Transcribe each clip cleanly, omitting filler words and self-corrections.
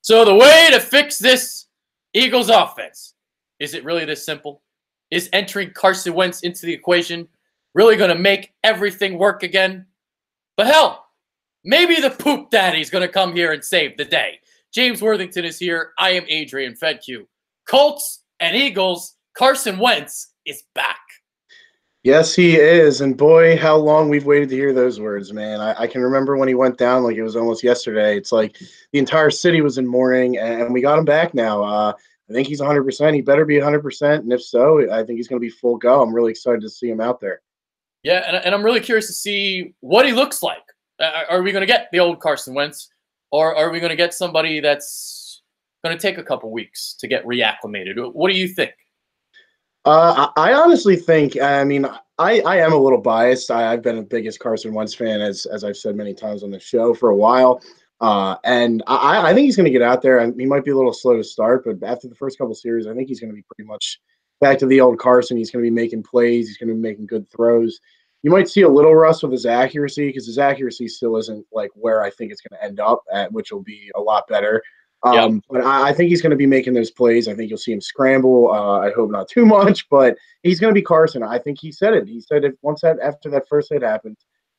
So the way to fix this Eagles offense, is it really this simple? Is entering Carson Wentz into the equation really going to make everything work again? But hell, maybe the poop daddy's going to come here and save the day. James Worthington is here. I am Adrian Fedque. Colts and Eagles, Carson Wentz is back. Yes, he is. And boy, how long we've waited to hear those words, man. I can remember when he went down like it was almost yesterday. It's like the entire city was in mourning, and we got him back now. I think he's 100%. He better be 100%. And if so, I think he's going to be full go. I'm really excited to see him out there. Yeah, and I'm really curious to see what he looks like. Are we going to get the old Carson Wentz, or are we going to get somebody that's going to take a couple weeks to get reacclimated? What do you think? I honestly think, I mean, I am a little biased. I've been the biggest Carson Wentz fan, as I've said many times on the show, for a while. And I think he's going to get out there. And he might be a little slow to start, but after the first couple of series, I think he's going to be pretty much back to the old Carson. He's going to be making plays. He's going to be making good throws. You might see a little rust with his accuracy, because his accuracy still isn't like where I think it's going to end up at, which will be a lot better. But I think he's going to be making those plays. I think you'll see him scramble. I hope not too much, but he's going to be Carson. I think he said it. He said if after that first hit happens,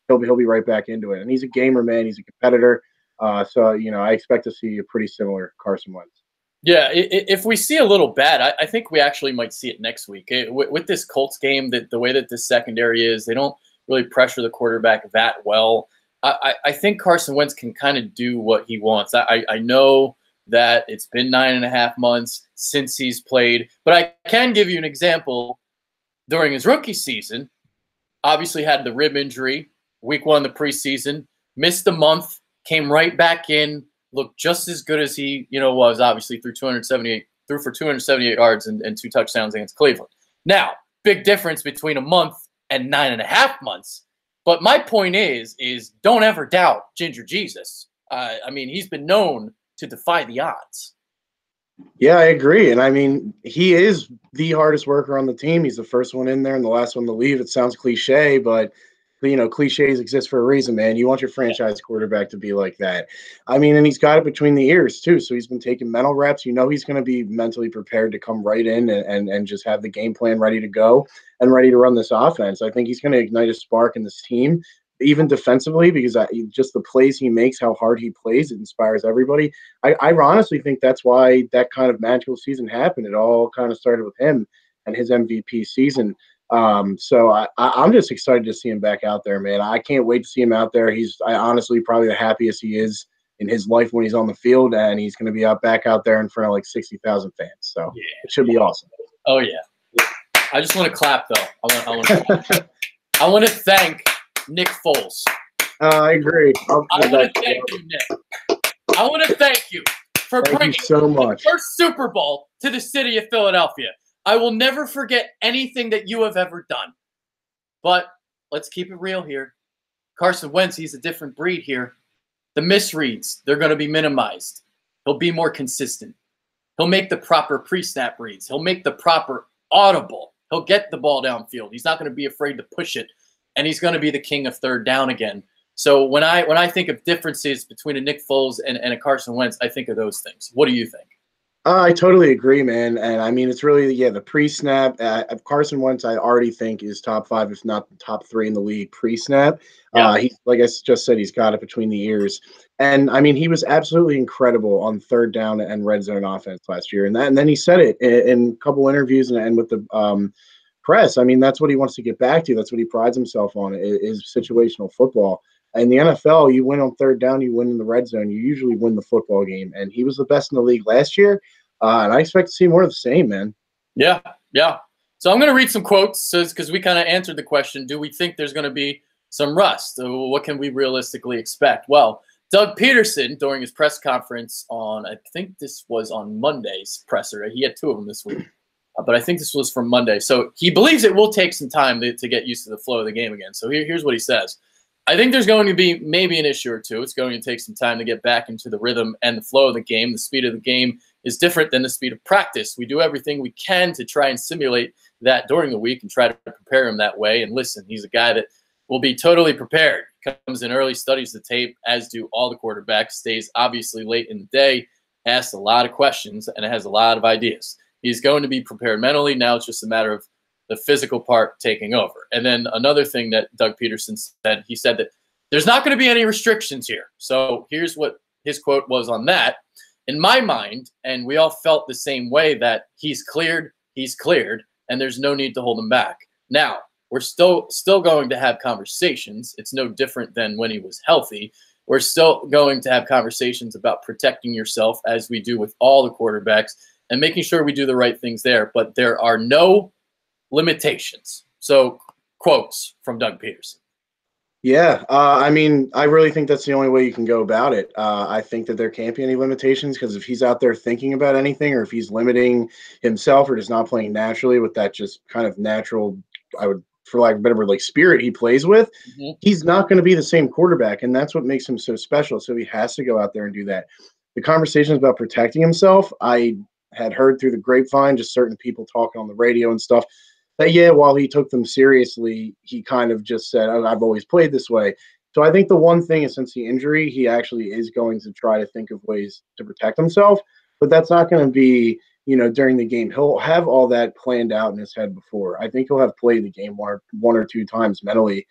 he'll be right back into it. And he's a gamer, man. He's a competitor. So I expect to see a pretty similar Carson Wentz. Yeah, if we see a little bad, I think we actually might see it next week. With this Colts game, the way that this secondary is, they don't really pressure the quarterback that well. I think Carson Wentz can kind of do what he wants. I know that it's been 9.5 months since he's played, but I can give you an example. During his rookie season, obviously had the rib injury, week 1 of the preseason, missed a month, came right back in, looked just as good as he was, obviously, threw for 278 yards and 2 touchdowns against Cleveland. Now, big difference between a month and 9.5 months. But my point is don't ever doubt Ginger Jesus. I mean, he's been known to defy the odds. Yeah, I agree. And I mean, he is the hardest worker on the team. He's the first one in there and the last one to leave. It sounds cliche, but cliches exist for a reason, man. You want your franchise quarterback to be like that. I mean, and he's got it between the ears too. So he's been taking mental reps. He's going to be mentally prepared to come right in and just have the game plan ready to go and ready to run this offense. I think he's going to ignite a spark in this team, even defensively, because just the plays he makes, how hard he plays, it inspires everybody. I honestly think that's why that kind of magical season happened. It all kind of started with him and his MVP season. So I'm just excited to see him back out there, man. I can't wait to see him out there. He's honestly probably the happiest he is in his life when he's on the field, and he's going to be back out there in front of like 60,000 fans. So yeah, it should be awesome. Oh yeah. I just want to clap though. I want to thank Nick Foles. I agree. I want to thank you, Nick. I want to thank you for bringing so much. the first Super Bowl to the city of Philadelphia. I will never forget anything that you have ever done. But let's keep it real here. Carson Wentz, he's a different breed here. The misreads, they're going to be minimized. He'll be more consistent. He'll make the proper pre-snap reads. He'll make the proper audible. He'll get the ball downfield. He's not going to be afraid to push it. And he's going to be the king of third down again. So when I think of differences between a Nick Foles and a Carson Wentz, I think of those things. What do you think? I totally agree, man. And I mean, it's really, the pre-snap. Carson Wentz, I already think, is top 5, if not the top 3 in the league pre-snap. Yeah. He, like I just said, he's got it between the ears. And I mean, he was absolutely incredible on third down and red zone offense last year. And then he said it in a couple interviews and with the press. I mean, that's what he wants to get back to. That's what he prides himself on, is situational football. In the NFL, you win on third down, you win in the red zone, you usually win the football game. And he was the best in the league last year. And I expect to see more of the same, man. Yeah. So I'm going to read some quotes because we kind of answered the question, do we think there's going to be some rust? What can we realistically expect? Well, Doug Peterson, during his press conference on, I think this was on Monday's presser. He had 2 of them this week. But I think this was from Monday. So he believes it will take some time to get used to the flow of the game again. So here's what he says. I think there's going to be maybe an issue or 2. It's going to take some time to get back into the rhythm and the flow of the game. The speed of the game is different than the speed of practice. We do everything we can to try and simulate that during the week and try to prepare him that way. And listen, he's a guy that will be totally prepared. Comes in early, studies the tape, as do all the quarterbacks, stays obviously late in the day, asked a lot of questions and has a lot of ideas. He's going to be prepared mentally. Now it's just a matter of the physical part taking over. And then another thing that Doug Peterson said, he said that there's not going to be any restrictions here. So here's what his quote was on that. In my mind, and we all felt the same way, that he's cleared, and there's no need to hold him back. Now, we're still going to have conversations. It's no different than when he was healthy. We're still going to have conversations about protecting yourself, as we do with all the quarterbacks, and making sure we do the right things there. But there are no limitations. So, quotes from Doug Peterson. Yeah, I mean, I really think that's the only way you can go about it. I think that there can't be any limitations, because if he's out there thinking about anything, or if he's limiting himself or just not playing naturally with that just kind of natural, I would, for lack of a better word, like spirit he plays with, he's not going to be the same quarterback, and that's what makes him so special. So he has to go out there and do that. The conversations about protecting himself, I had heard through the grapevine, just certain people talking on the radio and stuff, that, yeah, while he took them seriously, he kind of just said, oh, I've always played this way. So I think the one thing is, since the injury, he actually is going to try to think of ways to protect himself, but that's not going to be, during the game. He'll have all that planned out in his head before. I think he'll have played the game one or two times mentally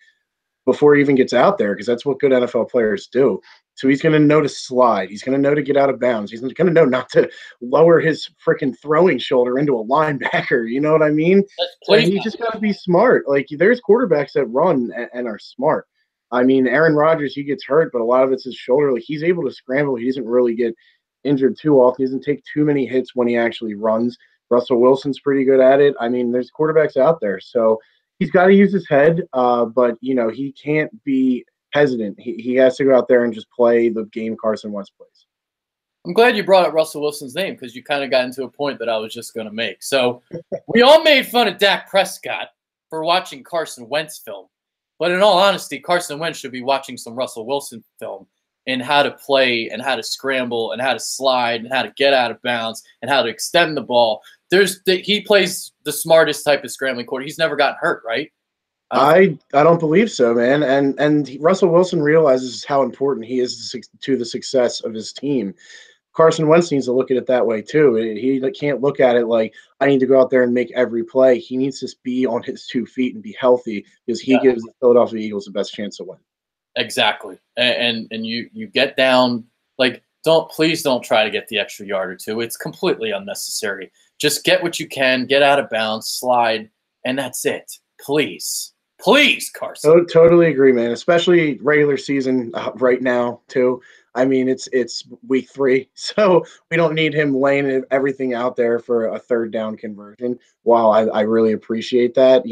before he even gets out there, because that's what good NFL players do. So he's going to know to slide. He's going to know to get out of bounds. He's going to know not to lower his freaking throwing shoulder into a linebacker. You know what I mean? So he just got to be smart. Like, there's quarterbacks that run and are smart. I mean, Aaron Rodgers, he gets hurt, but a lot of it's his shoulder. Like, he's able to scramble. He doesn't really get injured too often. He doesn't take too many hits when he actually runs. Russell Wilson's pretty good at it. I mean, there's quarterbacks out there. So he's got to use his head, but, he can't be hesitant. He has to go out there and just play the game Carson Wentz plays. I'm glad you brought up Russell Wilson's name, because you kind of got into a point that I was just going to make. So we all made fun of Dak Prescott for watching Carson Wentz film. But in all honesty, Carson Wentz should be watching some Russell Wilson film, and how to play and how to scramble and how to slide and how to get out of bounds and how to extend the ball. He plays the smartest type of scrambling quarter. He's never gotten hurt, right? I don't believe so, man. And Russell Wilson realizes how important he is to the success of his team. Carson Wentz needs to look at it that way too. He can't look at it like, I need to go out there and make every play. He needs to be on his 2 feet and be healthy, because he gives the Philadelphia Eagles the best chance to win. Exactly. And you get down, like, please don't try to get the extra yard or two. It's completely unnecessary. Just get what you can, get out of bounds, slide, and that's it. Please, Carson. Totally agree, man. Especially regular season right now too. I mean, it's week 3, so we don't need him laying everything out there for a third down conversion. While I really appreciate that,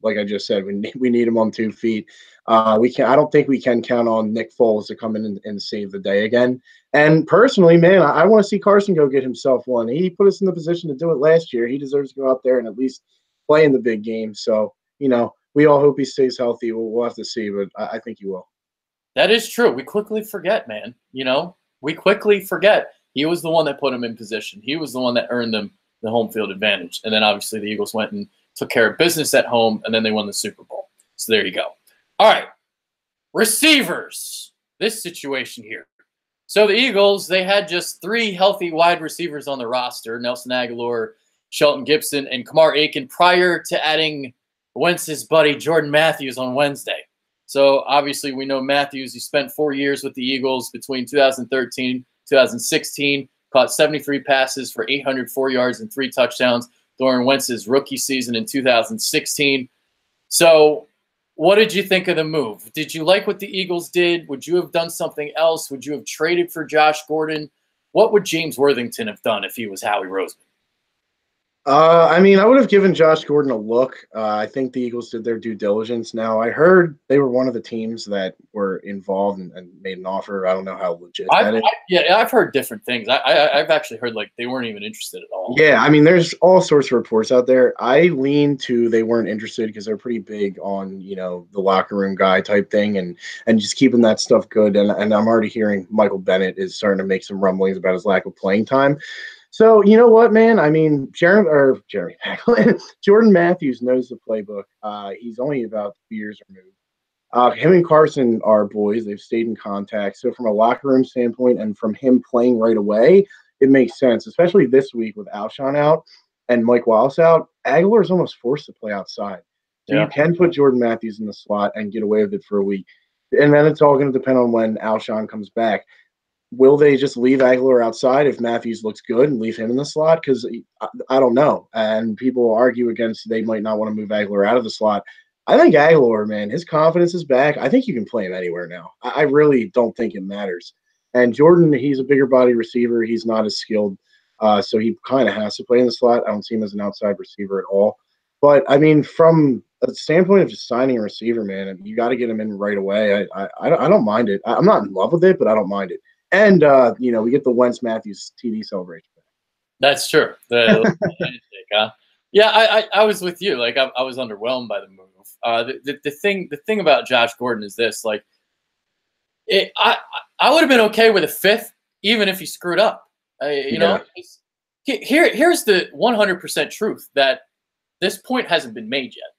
like I just said, we need him on 2 feet. I don't think we can count on Nick Foles to come in and save the day again. And personally, man, I want to see Carson go get himself one. He put us in the position to do it last year. He deserves to go out there and at least play in the big game. So, we all hope he stays healthy. We'll have to see, but I think he will. That is true. We quickly forget, man. We quickly forget. He was the one that put him in position. He was the one that earned them the home field advantage. And then obviously the Eagles went and took care of business at home, and then they won the Super Bowl. So there you go. All right. Receivers. This situation here. So the Eagles, they had just 3 healthy wide receivers on the roster: Nelson Agholor, Shelton Gibson, and Kamar Aiken, prior to adding Wentz's buddy Jordan Matthews on Wednesday. So obviously we know Matthews, he spent 4 years with the Eagles between 2013 2016, caught 73 passes for 804 yards and 3 touchdowns during Wentz's rookie season in 2016. So what did you think of the move? Did you like what the Eagles did? Would you have done something else? Would you have traded for Josh Gordon? What would James Worthington have done if he was Howie Roseman? I mean, I would have given Josh Gordon a look. I think the Eagles did their due diligence. Now, I heard they were one of the teams that were involved and made an offer. I don't know how legit that is. I've heard different things. I've actually heard like they weren't even interested at all. Yeah, I mean, there's all sorts of reports out there. I lean to they weren't interested because they're pretty big on, the locker room guy type thing and just keeping that stuff good. And I'm already hearing Michael Bennett is starting to make some rumblings about his lack of playing time. So, you know what, man? I mean, Jordan Matthews knows the playbook. He's only about 2 years removed. Him and Carson are boys. They've stayed in contact. So from a locker room standpoint and from him playing right away, it makes sense, especially this week with Alshon out and Mike Wallace out. Agholor is almost forced to play outside. So you can put Jordan Matthews in the slot and get away with it for a week. And then it's all going to depend on when Alshon comes back. Will they just leave Agholor outside if Matthews looks good and leave him in the slot? Because I don't know. And people argue against they might not want to move Agholor out of the slot. I think Agholor, man, his confidence is back. I think you can play him anywhere now. I really don't think it matters. And Jordan, he's a bigger body receiver. He's not as skilled. So he kind of has to play in the slot. I don't see him as an outside receiver at all. But, I mean, from a standpoint of just signing a receiver, man, you got to get him in right away. I don't mind it. I'm not in love with it, but I don't mind it. And, we get the Wentz Matthews TD celebration. That's true. Yeah, I was with you. Like, I was underwhelmed by the move. The thing about Josh Gordon is this. Like, I would have been okay with a fifth, even if he screwed up. Here's the 100% truth that this point hasn't been made yet.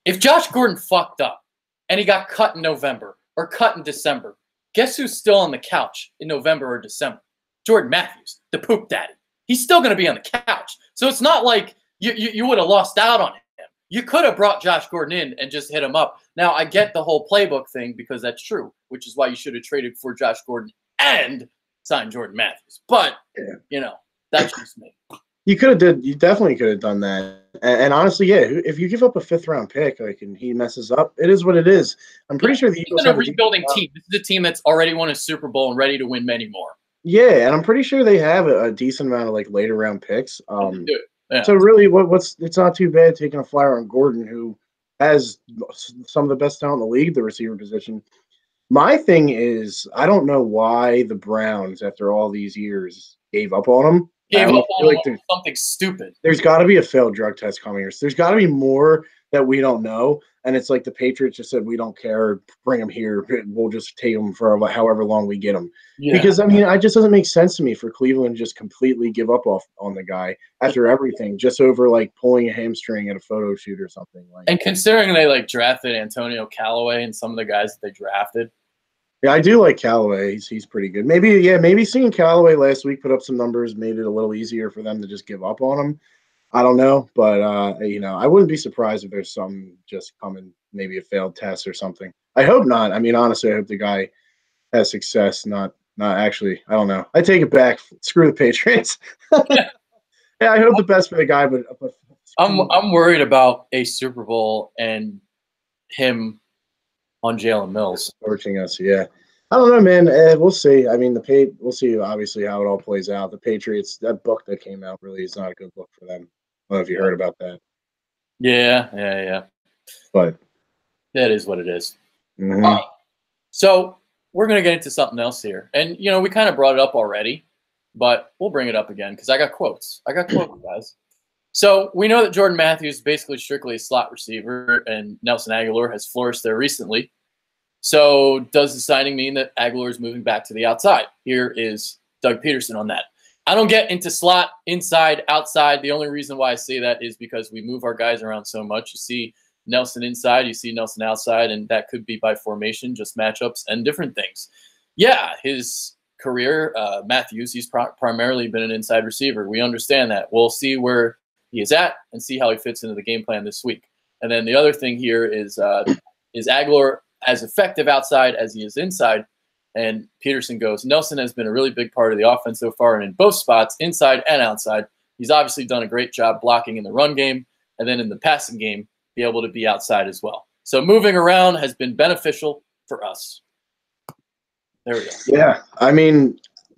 If Josh Gordon fucked up and he got cut in November or cut in December, guess who's still on the couch in November or December? Jordan Matthews, the poop daddy. He's still going to be on the couch. So it's not like you would have lost out on him. You could have brought Josh Gordon in and just hit him up. Now, I get the whole playbook thing because that's true, which is why you should have traded for Josh Gordon and signed Jordan Matthews. But, that's just me. You definitely could have done that. And honestly, yeah, if you give up a fifth-round pick, and he messes up, it is what it is. I'm pretty sure the Eagles have a rebuilding team. This is a team that's already won a Super Bowl and ready to win many more. Yeah, and I'm pretty sure they have a decent amount of later round picks. Yeah. So really, it's not too bad taking a flyer on Gordon, who has some of the best talent in the league, the receiver position. My thing is, I don't know why the Browns, after all these years, gave up on him. Something stupid. There's got to be a failed drug test coming. There's got to be more that we don't know. And it's like the Patriots just said, we don't care. Bring him here. We'll just take him for however long we get him. Yeah. Because, it just doesn't make sense to me for Cleveland to just completely give up on the guy after everything, just over pulling a hamstring at a photo shoot or something. And considering they drafted Antonio Callaway and some of the guys that they drafted. Yeah, I do like Callaway. He's pretty good. Maybe seeing Callaway last week put up some numbers made it a little easier for them to just give up on him. I don't know, but I wouldn't be surprised if there's some just coming, maybe a failed test or something. I hope not. Honestly, I hope the guy has success. Not actually. I don't know. I take it back. Screw the Patriots. Yeah, I hope the best for the guy, but I'm worried about a Super Bowl and him on Jalen Mills. Torching us, yeah. I don't know, man. We'll see. We'll see, obviously, how it all plays out. The Patriots, that book that came out really is not a good book for them. I don't know if you heard about that. Yeah. But that is what it is. Mm-hmm. So we're going to get into something else here. And, we kind of brought it up already, but we'll bring it up again because I got quotes. Guys. So we know that Jordan Matthews is basically strictly a slot receiver, and Nelson Agholor has flourished there recently. So does the signing mean that Agholor is moving back to the outside? Here is Doug Peterson on that. I don't get into slot, inside, outside. The only reason why I say that is because we move our guys around so much. You see Nelson inside, you see Nelson outside, and that could be by formation, just matchups and different things. Yeah, his career, Matthews, he's primarily been an inside receiver. We understand that. We'll see where he is at and see how he fits into the game plan this week. And then the other thing here is Agholor as effective outside as he is inside? And Peterson goes, Nelson has been a really big part of the offense so far, and in both spots, inside and outside. He's obviously done a great job blocking in the run game, and then in the passing game, be able to be outside as well. So moving around has been beneficial for us. There we go. Yeah,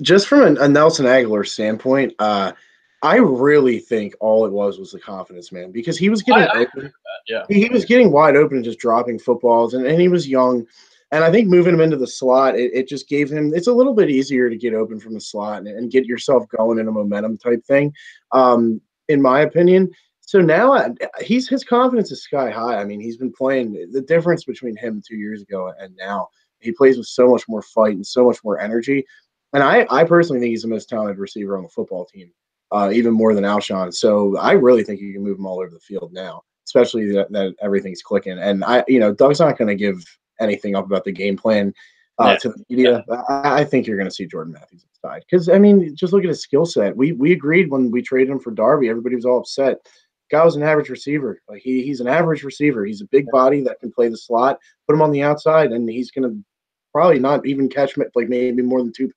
just from a Nelson Agholor standpoint, I really think all it was the confidence, man, because he was getting open. Yeah. He was getting wide open and just dropping footballs, and he was young. And I think moving him into the slot, it just gave him – it's a little bit easier to get open from the slot and get yourself going in a momentum type thing, in my opinion. So now his confidence is sky high. He's been playing – the difference between him 2 years ago and now, he plays with so much more fight and so much more energy. And I personally think he's the most talented receiver on the football team. Even more than Alshon. So I really think you can move him all over the field now, especially that everything's clicking. And Doug's not going to give anything up about the game plan. to the media. I think you're going to see Jordan Matthews inside because, I mean, just look at his skill set. We agreed when we traded him for Darby. Everybody was all upset. Guy was an average receiver. Like he's an average receiver. He's a big body that can play the slot. Put him on the outside, and he's going to probably not even catch like maybe more than two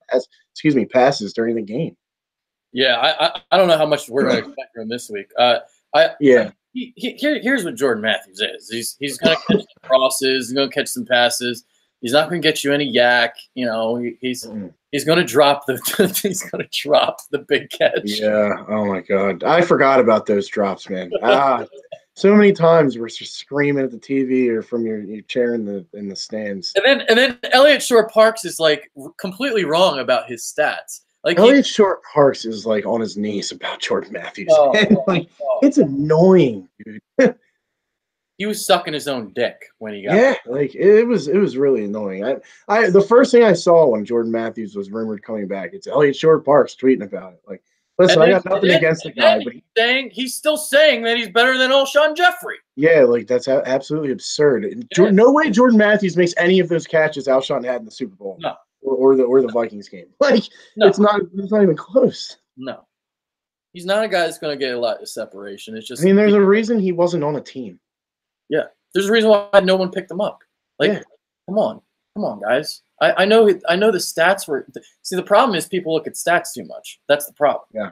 passes during the game. Yeah, I don't know how much we're going to expect from him this week. Here's what Jordan Matthews is. He's going to catch some crosses. He's going to catch some passes. He's not going to get you any yak. You know, he's going to drop the big catch. Yeah. Oh my God, I forgot about those drops, man. So many times we're just screaming at the TV or from your chair in the stands. And then Elliott Shore-Parks is like completely wrong about his stats. Like Elliott Shore-Parks is like on his knees about Jordan Matthews. It's annoying, dude. He was sucking his own dick when he got. Yeah, like it was really annoying. The first thing I saw when Jordan Matthews was rumored coming back, it's Elliott Shore-Parks tweeting about it. Like, listen, I got nothing against the guy, but he's still saying that he's better than Alshon Jeffrey. Yeah, like that's absolutely absurd. No way Jordan Matthews makes any of those catches Alshon had in the Super Bowl. No. Or the Vikings game. Like it's not even close. No. He's not a guy that's going to get a lot of separation. It's just there's a reason he wasn't on a team. Yeah. There's a reason why no one picked him up. Like come on, guys. I know the stats were – see, the problem is people look at stats too much. That's the problem. Yeah.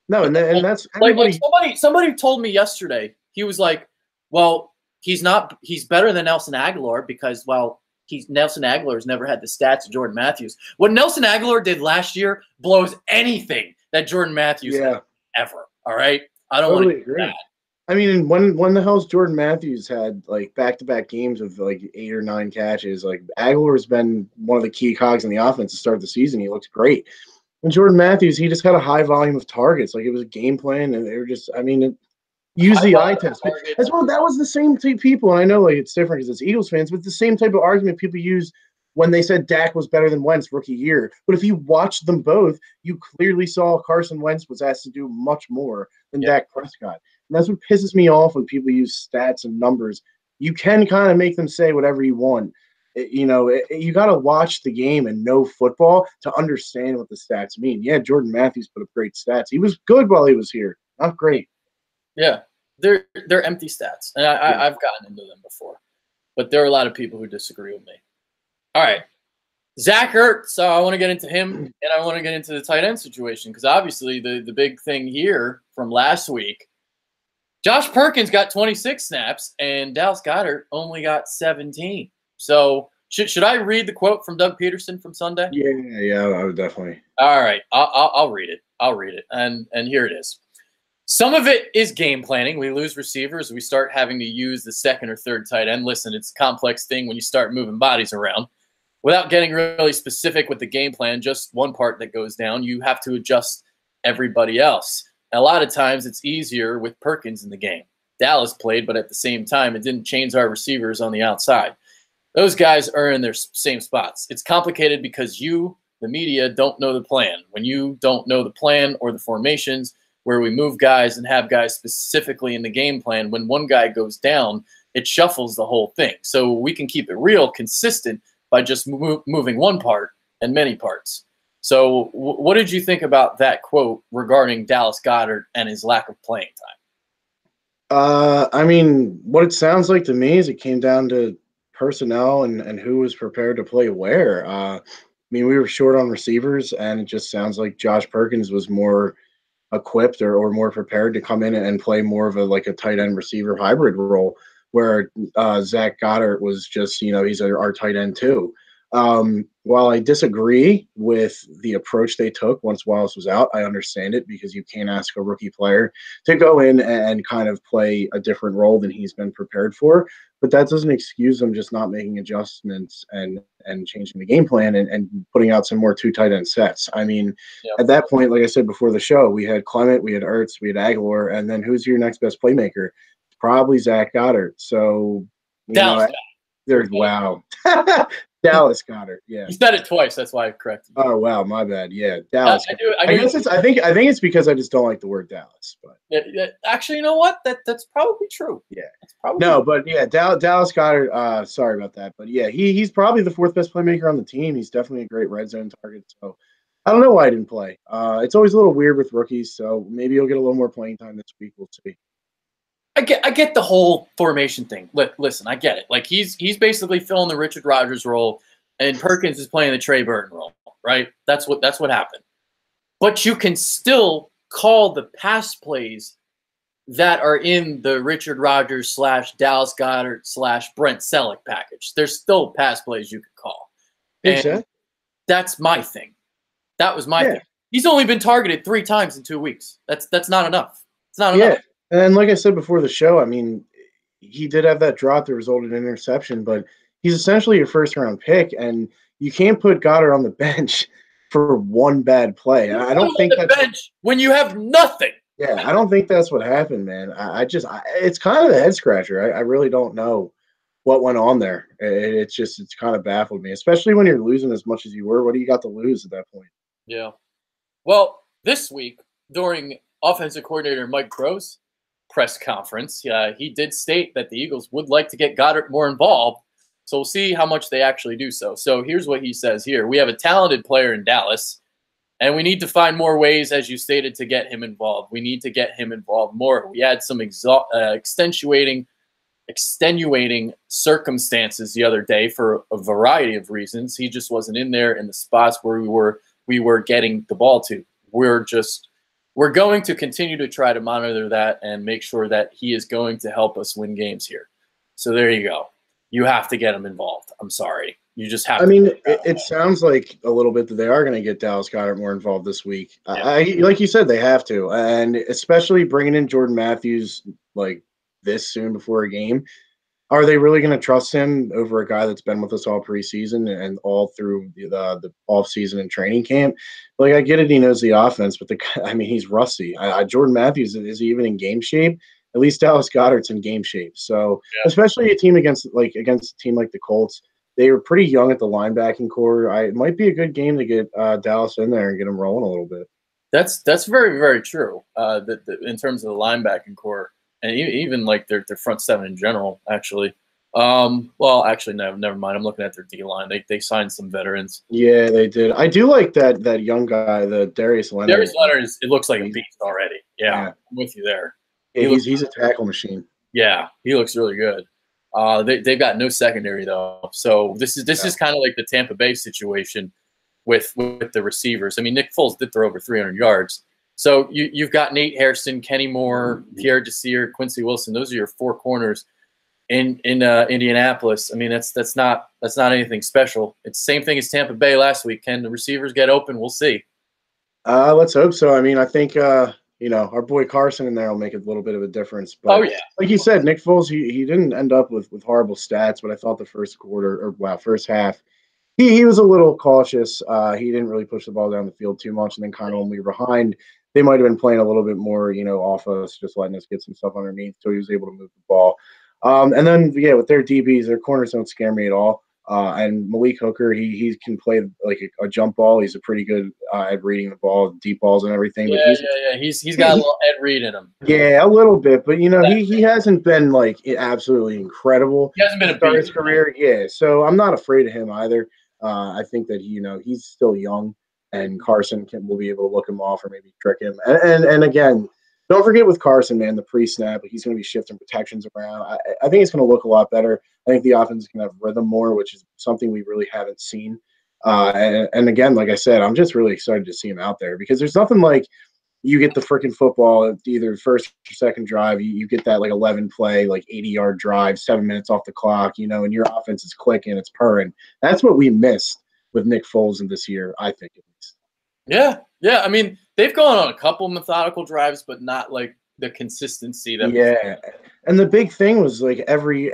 No, and that's – somebody told me yesterday, he was like, well, he's better than Nelson Agholor because, well, Nelson Agholor's never had the stats of Jordan Matthews. What Nelson Agholor did last year blows anything that Jordan Matthews had ever. All right? I don't want to agree. That. I mean, when the hell's Jordan Matthews had like back-to-back games of like 8 or 9 catches? Like Agholor's been one of the key cogs in the offense to start the season. He looks great. And Jordan Matthews, he just had a high volume of targets. Like it was a game plan, and they were just. I mean, use the eye test. As well, that was the same type of people, and I know like it's different because it's Eagles fans, but it's the same type of argument people use when they said Dak was better than Wentz rookie year. But if you watched them both, you clearly saw Carson Wentz was asked to do much more than Dak Prescott. And that's what pisses me off when people use stats and numbers. You can kind of make them say whatever you want. You got to watch the game and know football to understand what the stats mean. Yeah, Jordan Matthews put up great stats. He was good while he was here. Not great. Yeah, they're empty stats, and I've gotten into them before, but there are a lot of people who disagree with me. All right, Zach Ertz. So I want to get into him, and I want to get into the tight end situation because obviously the big thing here from last week, Josh Perkins got 26 snaps, and Dallas Goedert only got 17. So should I read the quote from Doug Peterson from Sunday? Yeah, I would definitely. All right, I'll read it. And here it is. Some of it is game planning. We lose receivers. We start having to use the second or third tight end. Listen, it's a complex thing when you start moving bodies around. Without getting really specific with the game plan, just one part that goes down, you have to adjust everybody else. And a lot of times it's easier with Perkins in the game. Dallas played, but at the same time, it didn't change our receivers on the outside. Those guys are in their same spots. It's complicated because you, the media, don't know the plan. When you don't know the plan or the formations, where we move guys and have guys specifically in the game plan, when one guy goes down, it shuffles the whole thing. So we can keep it real, consistent by just moving one part and many parts. So what did you think about that quote regarding Dallas Goedert and his lack of playing time? I mean, what it sounds like to me is it came down to personnel and who was prepared to play where. I mean, we were short on receivers, and it just sounds like Josh Perkins was more equipped or more prepared to come in and play more of a tight end receiver hybrid role, where Zach Goedert was just, he's our tight end too. While I disagree with the approach they took once Wallace was out, I understand it because you can't ask a rookie player to go in and kind of play a different role than he's been prepared for. But that doesn't excuse them just not making adjustments and changing the game plan and putting out some more 2 tight end sets. I mean, At that point, like I said before the show, we had Clement, we had Ertz, we had Agholor, and then who's your next best playmaker? Probably Zach Goedert. So, wow. Dallas Goedert. Yeah. You said it twice. That's why I corrected you. Oh wow, my bad. Yeah, Dallas. I do. I guess it's. I think it's because I just don't like the word Dallas. But actually, you know what? That's probably true. yeah, that's probably no, but yeah, Dallas Goedert. Sorry about that, but yeah, he's probably the fourth best playmaker on the team. He's definitely a great red zone target. So I don't know why I didn't play. It's always a little weird with rookies, so maybe he'll get a little more playing time this week. We'll see. I get the whole formation thing. Listen, I get it. Like he's basically filling the Richard Rodgers role, and Perkins is playing the Trey Burton role, right? That's what happened. But you can still call the pass plays that are in the Richard Rodgers / Dallas Goedert / Brent Selleck package. There's still pass plays you can call. And that's my thing. That was my thing. He's only been targeted 3 times in 2 weeks. That's not enough. It's not enough. And like I said before the show, I mean, he did have that drop that resulted in an interception, but he's essentially your first-round pick, and you can't put Goddard on the bench for one bad play. And I don't think that's bench when you have nothing. Yeah, I don't think that's what happened, man. It's kind of a head scratcher. I really don't know what went on there. It's kind of baffled me, especially when you're losing as much as you were. What do you got to lose at that point? Yeah. Well, this week during offensive coordinator Mike Crow's press conference, he did state that the Eagles would like to get Goddard more involved. So we'll see how much they actually do so. So here's what he says here. We have a talented player in Dallas, and we need to find more ways, as you stated, to get him involved. We need to get him involved more. We had some extenuating circumstances the other day for a variety of reasons. He just wasn't in there in the spots where we were getting the ball to. We're going to continue to try to monitor that and make sure that he is going to help us win games here. So there you go. You have to get him involved. I'm sorry. You just have to. I mean, it sounds like a little bit that they are going to get Dallas Goedert more involved this week. Yeah. Like you said, they have to. And especially bringing in Jordan Matthews like this soon before a game. Are they really going to trust him over a guy that's been with us all preseason and all through the offseason and training camp? Like, I get it, he knows the offense, but he's rusty. Jordan Matthews, is he even in game shape? At least Dallas Goedert's in game shape. So, especially a team against a team like the Colts, they were pretty young at the linebacking core. It might be a good game to get Dallas in there and get them rolling a little bit. That's very, very true. In terms of the linebacking core. And even like their front seven in general, actually. Well, actually, no, never mind. I'm looking at their D line. They signed some veterans. Yeah, they did. I do like that young guy, the Darius Leonard. Darius Leonard it looks like a beast already. Yeah, I'm with you there. Yeah, he's a tackle machine. Yeah, he looks really good. They've got no secondary though, so this is kind of like the Tampa Bay situation with the receivers. I mean, Nick Foles did throw over 300 yards. So you've got Nate Hairston, Kenny Moore, Pierre Desir, Quincy Wilson. Those are your 4 corners in Indianapolis. I mean, that's not anything special. It's the same thing as Tampa Bay last week. Can the receivers get open? We'll see. Let's hope so. I mean, I think our boy Carson in there will make a little bit of a difference. But like you said, Nick Foles, he didn't end up with horrible stats, but I thought the first half. He was a little cautious. He didn't really push the ball down the field too much, and then kind of when we were behind, they might have been playing a little bit more, off us, just letting us get some stuff underneath, so he was able to move the ball. And then, with their DBs, their corners don't scare me at all. And Malik Hooker, he can play like a jump ball. He's a pretty good at reading the ball, deep balls and everything. But he's got a little Ed Reed in him. Yeah, a little bit, but he hasn't been like absolutely incredible. He hasn't been to start his career. Yeah, so I'm not afraid of him either. I think that he's still young, and Carson will be able to look him off or maybe trick him. And again, don't forget with Carson, man, the pre-snap, he's going to be shifting protections around. I think it's going to look a lot better. I think the offense is going to have rhythm more, which is something we really haven't seen. And again, like I said, I'm just really excited to see him out there because there's nothing like you get the freaking football at either first or second drive. You get that like 11 play, like 80-yard drive, 7 minutes off the clock, and your offense is clicking, it's purring. That's what we missed with Nick Foles in this year, I think at least. Yeah. I mean, they've gone on a couple methodical drives, but not like the consistency that. Yeah, and the big thing was like every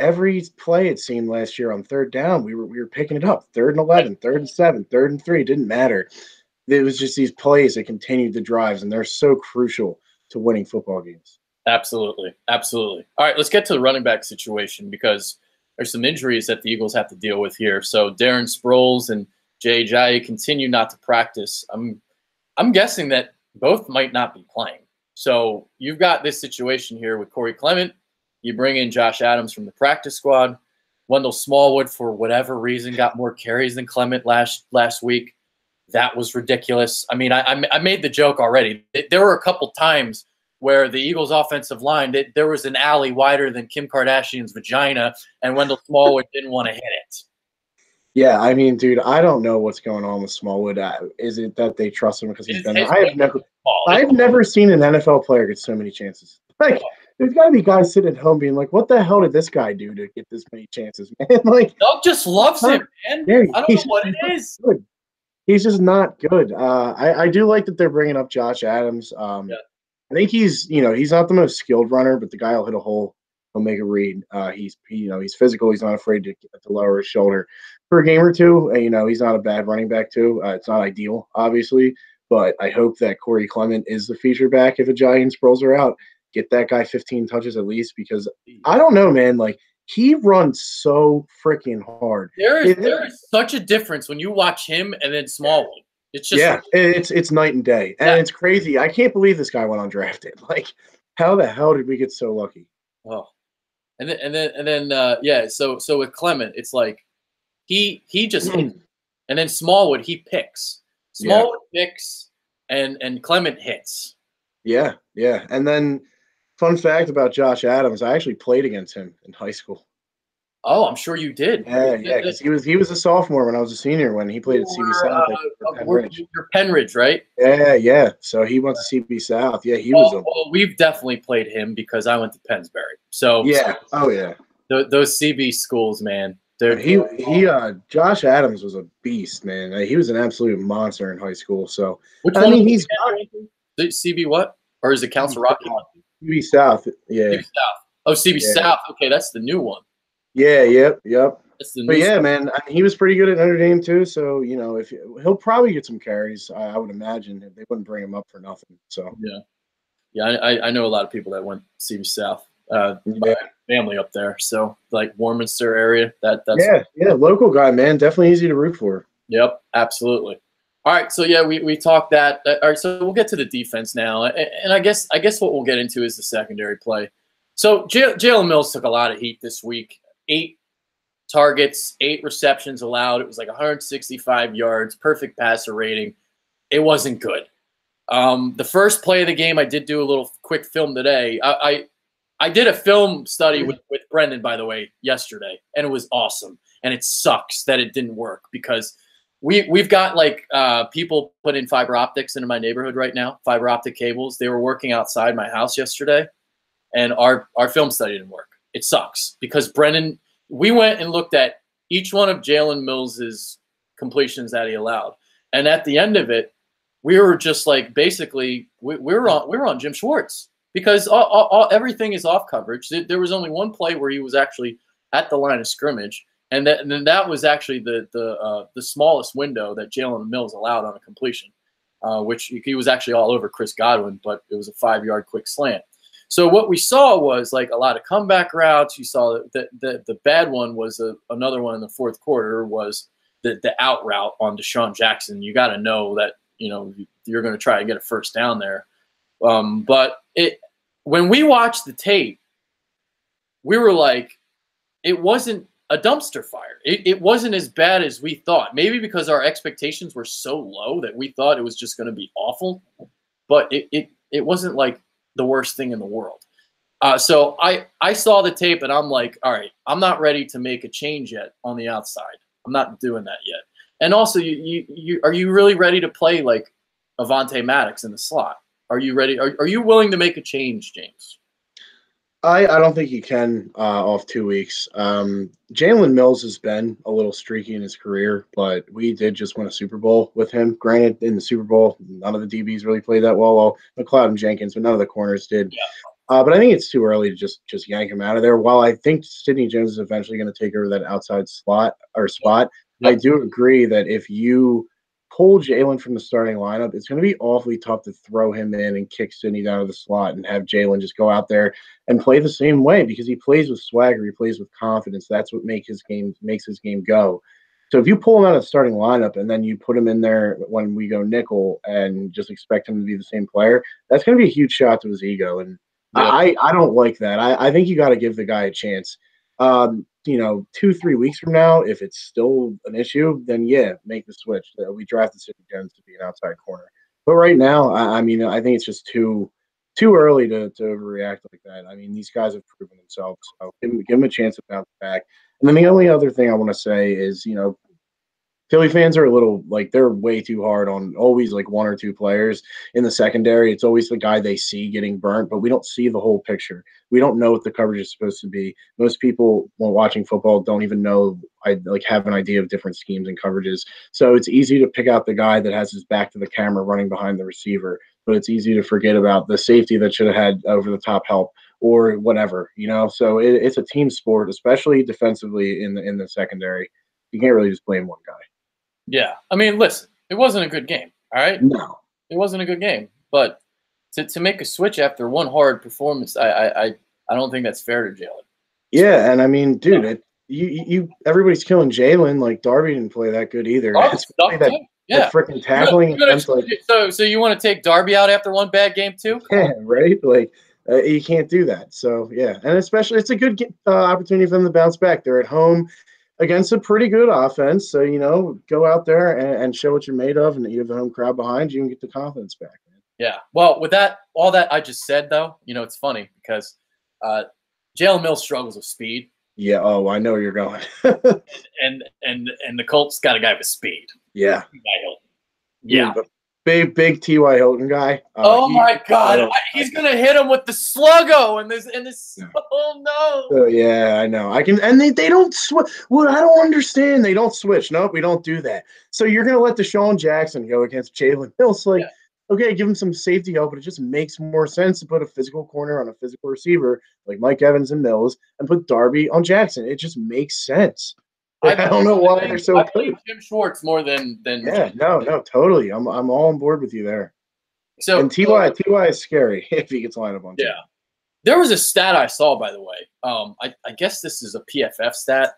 play it seemed last year on third down, we were picking it up. 3rd and 11, 3rd and 7, 3rd and 3, didn't matter. It was just these plays that continued the drives, and they're so crucial to winning football games. Absolutely. All right, let's get to the running back situation because there's some injuries that the Eagles have to deal with here. So Darren Sproles and Jay Ajayi continue not to practice. I'm guessing that both might not be playing. So you've got this situation here with Corey Clement. You bring in Josh Adams from the practice squad. Wendell Smallwood, for whatever reason, got more carries than Clement last week. That was ridiculous. I mean, I made the joke already. There were a couple times where the Eagles' offensive line, there was an alley wider than Kim Kardashian's vagina, and Wendell Smallwood didn't want to hit it. Yeah, I mean, dude, I don't know what's going on with Smallwood. Is it that they trust him because he's been there? I've never seen an NFL player get so many chances. Like, there's got to be guys sitting at home being like, "What the hell did this guy do to get this many chances, man?" Like, Doug just loves him, man. Yeah, I don't know what it is. Good. He's just not good. I do like that they're bringing up Josh Adams. I think he's not the most skilled runner, but the guy will hit a hole. He'll make a read. He's physical. He's not afraid to lower his shoulder for a game or two. He's not a bad running back too. It's not ideal, obviously, but I hope that Corey Clement is the feature back if Ajayi and Sproles are out. Get that guy 15 touches at least, because I don't know, man. Like, he runs so freaking hard. There is such a difference when you watch him and then Smallwood. It's just it's night and day, and it's crazy. I can't believe this guy went undrafted. Like, how the hell did we get so lucky? Oh, and then So with Clement, it's like he just hits, and then Smallwood he picks. Smallwood picks, and Clement hits. Yeah, and then. Fun fact about Josh Adams, I actually played against him in high school. Oh, I'm sure you did. Yeah, because he was a sophomore when I was a senior when he played at CB South. You're Penridge, right? Yeah. So he went to CB South. Yeah, he was. Well, we've definitely played him because I went to Pennsbury. So yeah, those CB schools, man. Josh Adams was a beast, man. He was an absolute monster in high school. So which one? He's CB what? Or is it Council Rocky? CB South, yeah. CB South. Oh, CB South. Okay, that's the new one. Yeah, yep. That's the new. But yeah, man, he was pretty good at Notre Dame too. So if he'll probably get some carries, I would imagine they wouldn't bring him up for nothing. So yeah. I know a lot of people that went CB South. My family up there, so like Warminster area. That's local guy, man. Definitely easy to root for. Yep, absolutely. All right, so we talked that. All right, so we'll get to the defense now, and I guess what we'll get into is the secondary play. So Jalen Mills took a lot of heat this week. 8 targets, 8 receptions allowed. It was like 165 yards, perfect passer rating. It wasn't good. The first play of the game, I did do a little quick film today. I did a film study with Brendan, by the way, yesterday, and it was awesome. And it sucks that it didn't work because we've got like people put in fiber optics into my neighborhood right now, fiber optic cables. They were working outside my house yesterday, and our film study didn't work. It sucks because Brendan, we went and looked at each one of Jalen Mills's completions that he allowed, and at the end of it, we were just like basically we were on Jim Schwartz because everything is off coverage. There was only one play where he was actually at the line of scrimmage. And then that was actually the smallest window that Jalen Mills allowed on a completion, which he was actually all over Chris Godwin, but it was a 5-yard quick slant. So what we saw was like a lot of comeback routes. You saw that the bad one was another one in the fourth quarter was the out route on Deshaun Jackson. You got to know that you're going to try and get a first down there. But when we watched the tape, we were like, it wasn't a dumpster fire. It wasn't as bad as we thought. Maybe because our expectations were so low that we thought it was just going to be awful. But it wasn't like the worst thing in the world. So I saw the tape and I'm like, all right, I'm not ready to make a change yet on the outside. I'm not doing that yet. And also, are you really ready to play like Avonte Maddox in the slot? Are you ready? Are you willing to make a change, James? I don't think he can off 2 weeks. Jalen Mills has been a little streaky in his career, but we did just win a Super Bowl with him. Granted, in the Super Bowl, none of the DBs really played that well. Well, McLeod and Jenkins, but none of the corners did. Yeah. But I think it's too early to just yank him out of there. While I think Sidney Jones is eventually going to take over that outside slot or spot, I do agree that if you pull Jalen from the starting lineup, it's going to be awfully tough to throw him in and kick Sidney down to the slot and have Jalen just go out there and play the same way because he plays with swagger, he plays with confidence. That's what makes his game go. So if you pull him out of the starting lineup and then you put him in there when we go nickel and just expect him to be the same player, that's going to be a huge shot to his ego. And yeah. I don't like that. I think you got to give the guy a chance. 2-3 weeks from now, if it's still an issue, then yeah, make the switch. We drafted Sidney Jones to be an outside corner. But right now, I think it's just too early to overreact like that. I mean, these guys have proven themselves. So give them a chance to bounce back. And then the only other thing I want to say is, Philly fans are a little they're way too hard on always one or two players in the secondary. It's always the guy they see getting burnt, but we don't see the whole picture. We don't know what the coverage is supposed to be. Most people, when watching football, don't even know, have an idea of different schemes and coverages. So it's easy to pick out the guy that has his back to the camera running behind the receiver, but it's easy to forget about the safety that should have had over the top help or whatever, So it's a team sport, especially defensively in the secondary. You can't really just blame one guy. Yeah. I mean, listen, it wasn't a good game, all right? No. It wasn't a good game. But to make a switch after one hard performance, I don't think that's fair to Jalen. Yeah, and I mean, dude, everybody's killing Jalen. Darby didn't play that good either. That freaking tackling. So you want to take Darby out after one bad game too? Yeah, right? You can't do that. So, yeah. And especially it's a good opportunity for them to bounce back. They're at home against a pretty good offense. So, go out there and show what you're made of, and that you have the home crowd behind you and get the confidence back, man. Yeah. Well, with all that I just said, though, it's funny because Jalen Mills struggles with speed. Yeah. Oh, I know where you're going. and the Colts got a guy with speed. Yeah. Yeah. Big T.Y. Hilton guy. My God. He's going to hit him with the sluggo and this. Oh, no. Yeah, I know. And they don't switch. Well, I don't understand. They don't switch. Nope, we don't do that. So you're going to let Deshaun Jackson go against Jalen Mills. Okay, give him some safety help, but it just makes more sense to put a physical corner on a physical receiver like Mike Evans and Mills and put Darby on Jackson. It just makes sense. I don't know why they're so good. Jim Schwartz more than yeah, no, totally. I'm all on board with you there. So and Ty is scary if he gets lined up on. Yeah, there was a stat I saw, by the way. I guess this is a PFF stat.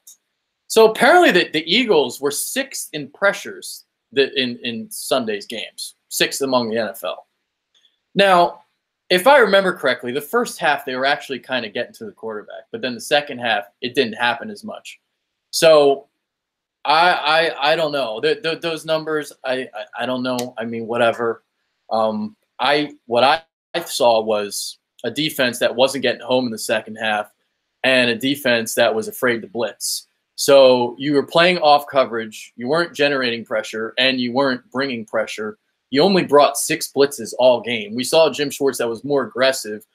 So apparently the Eagles were 6th in pressures in Sunday's games, 6th among the NFL. Now, if I remember correctly, the first half they were actually kind of getting to the quarterback, but then the second half it didn't happen as much. So I don't know. Those numbers, I don't know. I mean, whatever. What I saw was a defense that wasn't getting home in the second half and a defense that was afraid to blitz. So you were playing off coverage, you weren't generating pressure, and you weren't bringing pressure. You only brought 6 blitzes all game. We saw Jim Schwartz that was more aggressive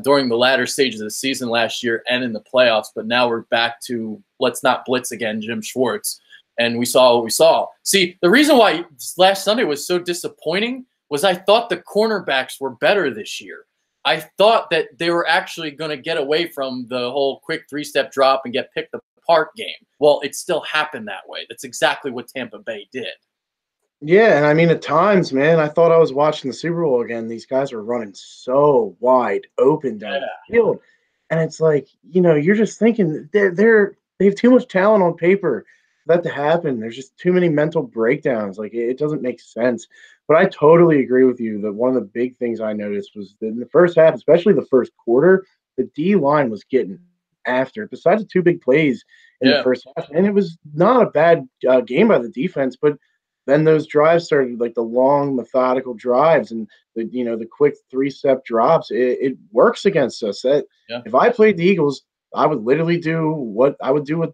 during the latter stages of the season last year and in the playoffs, but now we're back to let's not blitz again, Jim Schwartz. And we saw what we saw. See, the reason why last Sunday was so disappointing was I thought the cornerbacks were better this year. I thought that they were actually going to get away from the whole quick 3-step drop and get picked apart game. Well, it still happened that way. That's exactly what Tampa Bay did. Yeah, and I mean, at times, man, I thought I was watching the Super Bowl again. These guys are running so wide open down the field. And it's you're just thinking they have too much talent on paper for that to happen. There's just too many mental breakdowns. It doesn't make sense. But I totally agree with you that one of the big things I noticed was that in the first half, especially the first quarter, the D-line was getting after. Besides the 2 big plays in the first half, and it was not a bad game by the defense, but then those drives started, the long methodical drives and the quick 3-step drops. It works against us. If I played the Eagles, I would literally do what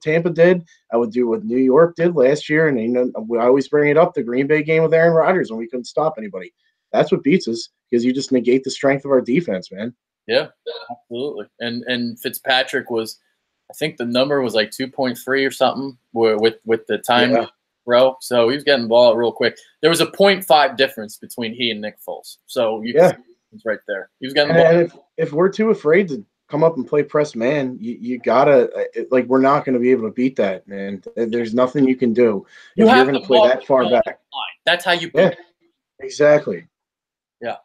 Tampa did. I would do what New York did last year. And I always bring it up, the Green Bay game with Aaron Rodgers when we couldn't stop anybody. That's what beats us because you just negate the strength of our defense, man. Yeah, absolutely. And Fitzpatrick was, I think the number was 2.3 or something with the time. Yeah. Bro, so he was getting the ball out real quick. There was a 0.5 difference between he and Nick Foles. So you can see it's right there. He was getting the ball. And if we're too afraid to come up and play press man, you gotta like we're not going to be able to beat that, man. There's nothing you can do You if you're have going to to play walk that far the back. line. That's how you beat. Yeah, exactly. Yeah.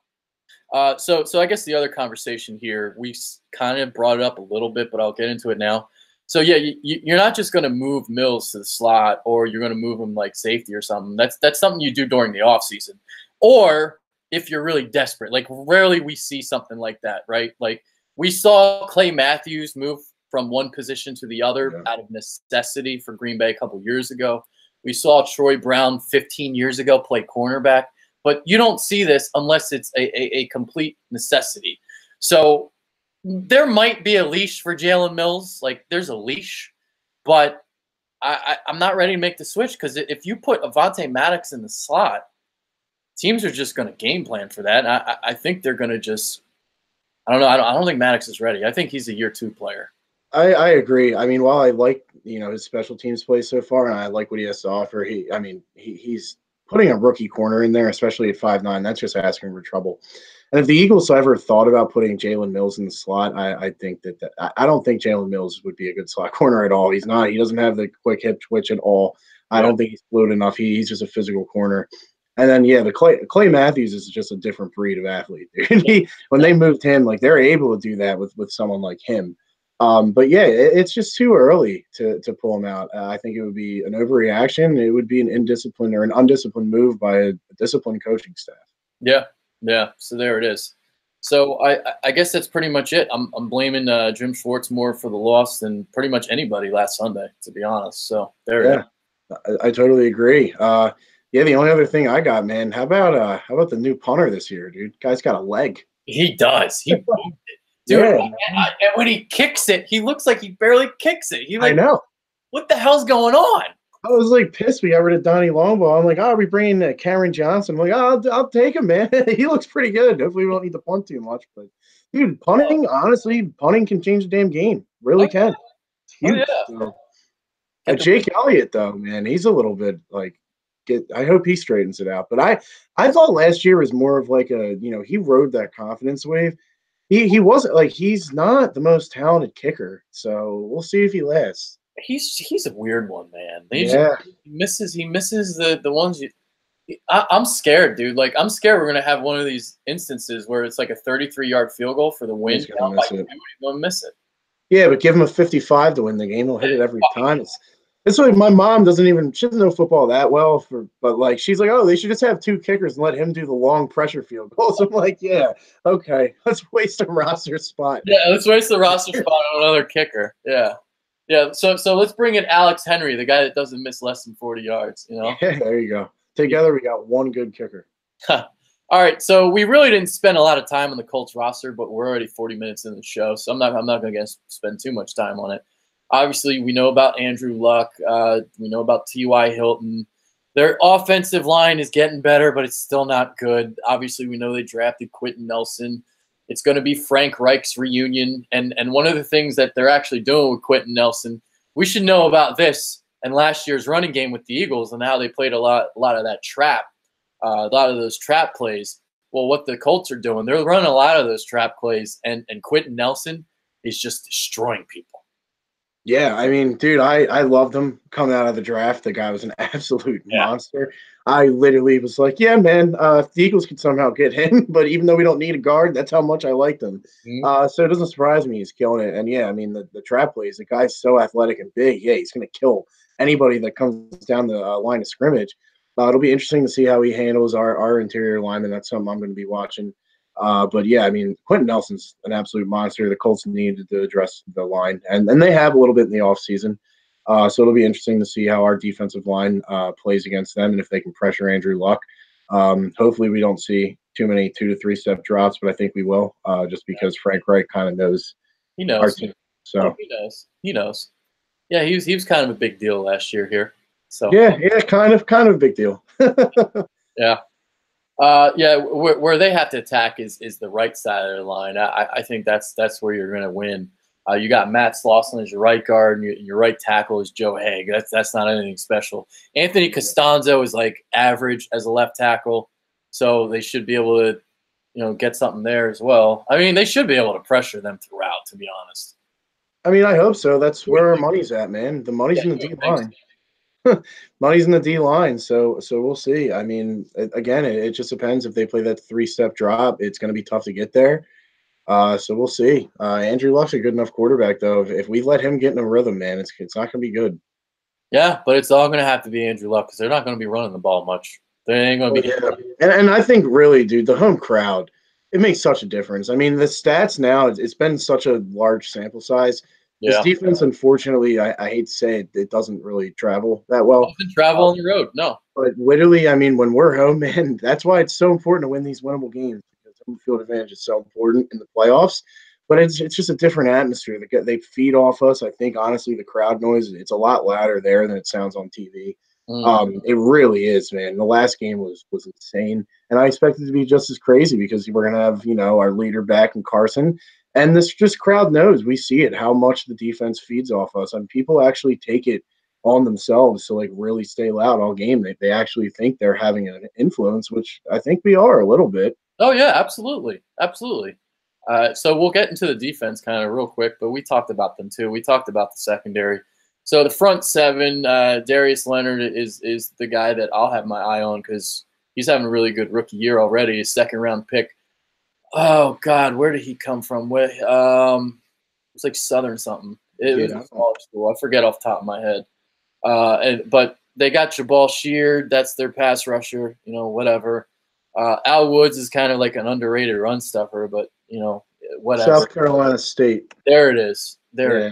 So I guess the other conversation here, we kind of brought it up a little bit, but I'll get into it now. So yeah, you're not just going to move Mills to the slot, or you're going to move him like safety or something. That's something you do during the offseason. Or if you're really desperate, like rarely we see something like that, right? Like we saw Clay Matthews move from one position to the other out of necessity for Green Bay a couple years ago. We saw Troy Brown 15 years ago play cornerback. But you don't see this unless it's a complete necessity. So there might be a leash for Jalen Mills. Like there's a leash, but I'm not ready to make the switch because if you put Avonte Maddox in the slot, teams are just going to game plan for that. And I think they're going to just – I don't know. I don't think Maddox is ready. I think he's a year 2 player. I agree. I mean, while I like his special teams play so far, and I like what he has to offer, he's putting a rookie corner in there, especially at 5'9", that's just asking for trouble. And if the Eagles ever thought about putting Jalen Mills in the slot, I think that I don't think Jalen Mills would be a good slot corner at all. He's not. He doesn't have the quick hip twitch at all. I don't think he's fluid enough. He's just a physical corner. And then the Clay Matthews is just a different breed of athlete. When they moved him, like they're able to do that with someone like him. But yeah, it's just too early to pull him out. I think it would be an overreaction. It would be an indisciplined or an undisciplined move by a disciplined coaching staff. Yeah. So there it is. So I guess that's pretty much it. I'm blaming Jim Schwartz more for the loss than pretty much anybody last Sunday, to be honest. So there it is. I totally agree. The only other thing I got, man, how about the new punter this year, dude? Guy's got a leg. He does. He moved it. Dude, and when he kicks it, he looks like he barely kicks it. I know. What the hell's going on? I was like pissed we got rid of Donnie Longbaugh. I'm like, are we bringing Cameron Johnson? I'm like, I'll take him, man. He looks pretty good. Hopefully we don't need to punt too much. But, dude, honestly, punting can change the damn game. Really can. It's huge. Jake Elliott, though, man, he's a little bit like, I hope he straightens it out. But I thought last year was more of like he rode that confidence wave. He wasn't like he's not the most talented kicker, so we'll see if he lasts. He's a weird one, man. He misses the ones I'm scared, dude. Like I'm scared we're gonna have one of these instances where it's like a 33-yard field goal for the win. He's gonna miss it. Yeah, but give him a 55 to win the game. He'll hit it every time. It's like my mom she doesn't know football that well, but like she's like, oh, they should just have 2 kickers and let him do the long pressure field goals. I'm like, yeah, okay, let's waste a roster spot. Yeah, let's waste the roster spot on another kicker. Yeah. So let's bring in Alex Henry, the guy that doesn't miss less than 40 yards. Yeah, there you go. Together we got one good kicker. All right, so we really didn't spend a lot of time on the Colts roster, but we're already 40 minutes in the show, so I'm not going to spend too much time on it. Obviously, we know about Andrew Luck. We know about T.Y. Hilton. Their offensive line is getting better, but it's still not good. Obviously, we know they drafted Quentin Nelson. It's going to be Frank Reich's reunion. And one of the things that they're actually doing with Quentin Nelson, we should know about this and last year's running game with the Eagles and how they played a lot of that trap, a lot of those trap plays. Well, what the Colts are doing, they're running a lot of those trap plays, and Quentin Nelson is just destroying people. Yeah, I mean, dude, I loved him coming out of the draft. The guy was an absolute monster. I literally was like, yeah, man, if the Eagles could somehow get him, but even though we don't need a guard, that's how much I liked him. So it doesn't surprise me he's killing it. And, yeah, I mean, the trap plays, the guy's so athletic and big. Yeah, he's going to kill anybody that comes down the line of scrimmage. It'll be interesting to see how he handles our interior lineman. That's something I'm going to be watching. But yeah, I mean, Quentin Nelson's an absolute monster. The Colts needed to address the line, and they have a little bit in the offseason. So it'll be interesting to see how our defensive line plays against them and if they can pressure Andrew Luck. Hopefully we don't see too many 2 to 3 step drops, but I think we will just because Frank Reich kind of knows. He knows. Our team, so He knows. Yeah, he was kind of a big deal last year here. So yeah, kind of a big deal. Yeah. Where they have to attack is the right side of the line. I think that's where you're going to win. You got Matt Slauson as your right guard, and your right tackle is Joe Haig. That's not anything special. Anthony Costanzo is like average as a left tackle, so they should be able to get something there as well. I mean, they should be able to pressure them throughout, to be honest. I mean, I hope so. That's where our money's at, man. The money's in the D line. Money's in the D line, so we'll see. I mean, again, it just depends if they play that 3-step drop. It's going to be tough to get there. So we'll see. Andrew Luck's a good enough quarterback, though. If we let him get in a rhythm, man, it's not going to be good. Yeah, but it's all going to have to be Andrew Luck because they're not going to be running the ball much. They ain't going to be. Yeah. And I think really, dude, the home crowd, it makes such a difference. I mean, the stats now, it's been such a large sample size. This defense, unfortunately, I hate to say it, it doesn't really travel that well. It doesn't travel on the road, no. But literally, I mean, when we're home, man, that's why it's so important to win these winnable games because home field advantage is so important in the playoffs. But it's just a different atmosphere. They feed off us. I think, honestly, the crowd noise, it's a lot louder there than it sounds on TV. It really is, man. The last game was insane. And I expect it to be just as crazy because we're going to have, our leader back in Carson. And this just crowd knows. We see it, how much the defense feeds off us. And people actually take it on themselves to, really stay loud all game. They actually think they're having an influence, which I think we are a little bit. Oh, yeah, absolutely. Absolutely. So we'll get into the defense kind of real quick, but we talked about them too. We talked about the secondary. So the front seven, Darius Leonard is the guy that I'll have my eye on because he's having a really good rookie year already. His second-round pick. Oh, God, where did he come from? It's like Southern something. It was a college school. I forget off the top of my head. But they got Jabal Sheard. That's their pass rusher, whatever. Al Woods is kind of like an underrated run stuffer, but, whatever. South Carolina State. There it is. There. Yeah.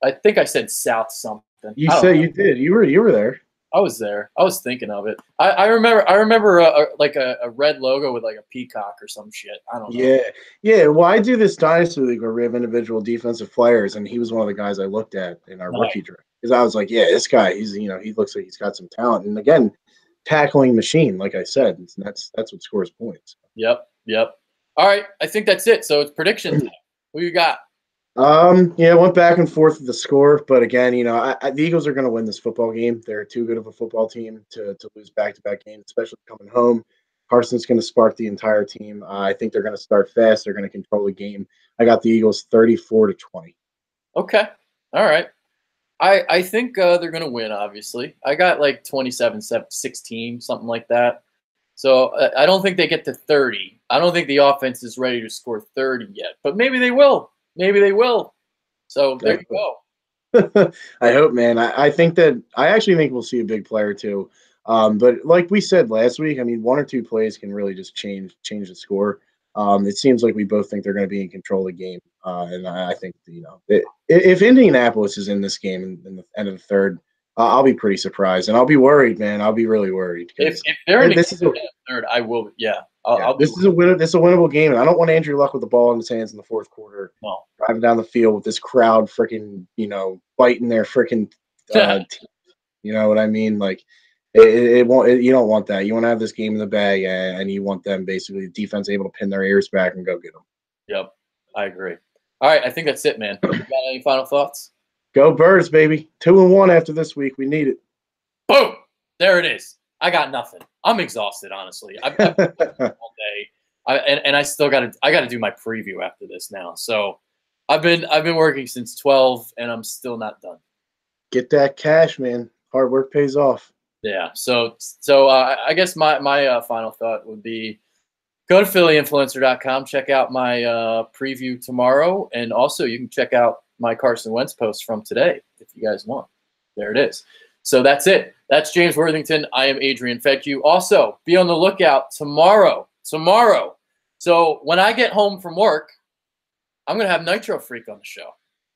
I think I said South something. You said you did. You were there. I was there. I was thinking of it. I remember a red logo with like a peacock or some shit. I don't know. Yeah. Well, I do this dynasty league where we have individual defensive players, and he was one of the guys I looked at in our rookie draft because I was like, yeah, this guy, he looks like he's got some talent, and again, tackling machine, like I said, and that's what scores points. Yep. All right, I think that's it. So it's prediction time. Who you got? Yeah, went back and forth with the score, but again, the Eagles are going to win this football game. They're too good of a football team to lose back-to-back games, especially coming home. Carson's going to spark the entire team. I think they're going to start fast. They're going to control the game. I got the Eagles 34-20. Okay, all right. I think they're going to win. Obviously, I got like 27-16, something like that. So I don't think they get to 30. I don't think the offense is ready to score 30 yet, but maybe they will. Maybe they will. So there you go. I hope, man. I actually think we'll see a big player too. But like we said last week, I mean, one or two plays can really just change the score. It seems like we both think they're going to be in control of the game. And I think, if Indianapolis is in this game in the end of the third, I'll be pretty surprised. And I'll be worried, man. I'll be really worried. If they're in the third, I will. Yeah. This is a winnable game, and I don't want Andrew Luck with the ball in his hands in the fourth quarter, driving down the field with this crowd freaking, biting their freaking, you know what I mean? Like, it won't. You don't want that. You want to have this game in the bag, and you want them basically the defense able to pin their ears back and go get them. Yep, I agree. All right, I think that's it, man. You got any final thoughts? Go Birds, baby! 2-1 after this week. We need it. Boom! There it is. I got nothing. I'm exhausted, honestly. I've been all day, I still got to do my preview after this now. So I've been working since 12, and I'm still not done. Get that cash, man. Hard work pays off. Yeah. So I guess my final thought would be go to PhillyInfluencer.com. Check out my preview tomorrow, and also you can check out my Carson Wentz post from today if you guys want. There it is. So that's it. That's James Worthington. I am Adrian Fedke. Also, be on the lookout tomorrow. So when I get home from work, I'm going to have Nitro Freak on the show.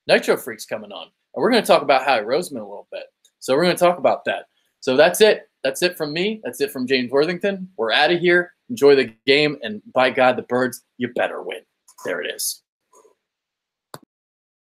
Nitro Freak's coming on. And we're going to talk about Howie Roseman a little bit. So we're going to talk about that. So that's it. That's it from me. That's it from James Worthington. We're out of here. Enjoy the game. And by God, the Birds, you better win. There it is.